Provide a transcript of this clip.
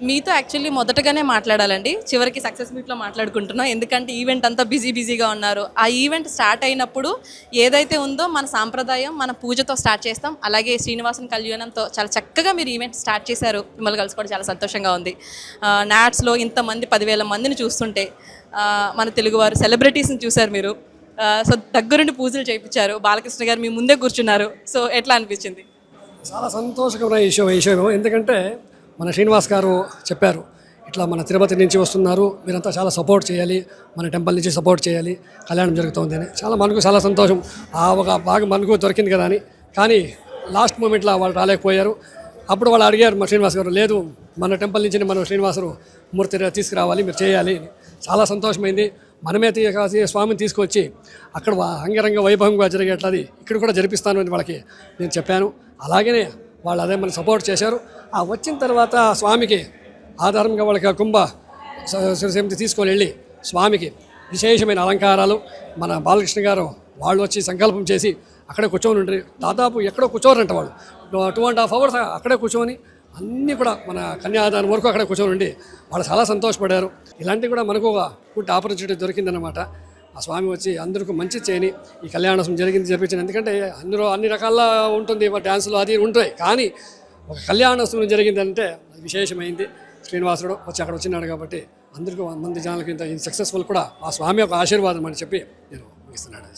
మీతో యాక్చువల్లీ మొదటగానే మాట్లాడాలండి. చివరికి సక్సెస్ మీట్‌లో మాట్లాడుకుంటున్నాం. ఎందుకంటే ఈవెంట్ అంతా బిజీగా ఉన్నారు. ఆ ఈవెంట్ స్టార్ట్ అయినప్పుడు ఏదైతే ఉందో మన సాంప్రదాయం, మన పూజతో స్టార్ట్ చేస్తాం. అలాగే శ్రీనివాసుని కళ్యాణంతో చాలా చక్కగా మీరు ఈవెంట్ స్టార్ట్ చేశారు. మిమ్మల్ని కలుసుకోవడం చాలా సంతోషంగా ఉంది. నాట్స్‌లో ఇంతమంది 10,000 మందిని చూస్తుంటే మన తెలుగువారు సెలబ్రిటీస్‌ని చూసారు మీరు. సో, దగ్గరుండి పూజలు చేయించారు. బాలకృష్ణ గారు మీ ముందే కూర్చున్నారు. సో, ఎట్లా అనిపించింది? చాలా సంతోషకరమైన విషయం ఎందుకంటే మన శ్రీనివాస్ గారు చెప్పారు, ఇట్లా మన తిరుపతి నుంచి వస్తున్నారు, మీరంతా చాలా సపోర్ట్ చేయాలి, మన టెంపుల్ నుంచి సపోర్ట్ చేయాలి, కళ్యాణం జరుగుతుంది అని. మనకు చాలా సంతోషం. ఒక బాగా మనకు దొరికింది కదా అని. కానీ లాస్ట్ మూమెంట్లో వాళ్ళు రాలేకపోయారు. అప్పుడు వాళ్ళు అడిగారు మా శ్రీనివాస్ గారు, లేదు మన టెంపుల్ నుంచి మన శ్రీనివాసరు మూర్తి తీసుకురావాలి, మీరు చేయాలి. చాలా సంతోషమైంది. మనమే స్వామిని తీసుకొచ్చి అక్కడ అంగరంగ వైభవంగా జరిగేట్లది ఇక్కడ కూడా జరిపిస్తాను అని వాళ్ళకి నేను చెప్పాను. అలాగనే వాళ్ళు అదే మన సపోర్ట్ చేశారు. ఆ వచ్చిన తర్వాత స్వామికి ఆధారంగా వాళ్ళకి కుంభ సమితి తీసుకొని వెళ్ళి స్వామికి విశేషమైన అలంకారాలు మన బాలకృష్ణ గారు వాళ్ళు వచ్చి సంకల్పం చేసి అక్కడే కూర్చొని ఉంటారు. దాదాపు ఎక్కడో కూర్చోరంట వాళ్ళు 2.5 hours అక్కడే కూర్చొని అన్నీ కూడా మన కన్యాదానం వరకు అక్కడే కూర్చొని ఉండి వాళ్ళు చాలా సంతోషపడ్డారు. ఇలాంటివి కూడా మనకు ఒక గుడ్ ఆపర్చునిటీ దొరికిందనమాట. ఆ స్వామి వచ్చి అందరికీ మంచి చేయని ఈ కళ్యాణోత్సవం జరిపించింది. ఎందుకంటే అందులో అన్ని రకాల ఉంటుంది, డ్యాన్సులు అది ఉంటాయి, కానీ ఒక కళ్యాణోత్సవం జరిగిందంటే అది విశేషమైంది. శ్రీనివాసుడు వచ్చి అక్కడ వచ్చినాడు కాబట్టి అందరికీ మంది జనాలకి ఇంత సక్సెస్ఫుల్ కూడా ఆ స్వామి యొక్క ఆశీర్వాదం అని చెప్పి నేను ముగిస్తున్నాను.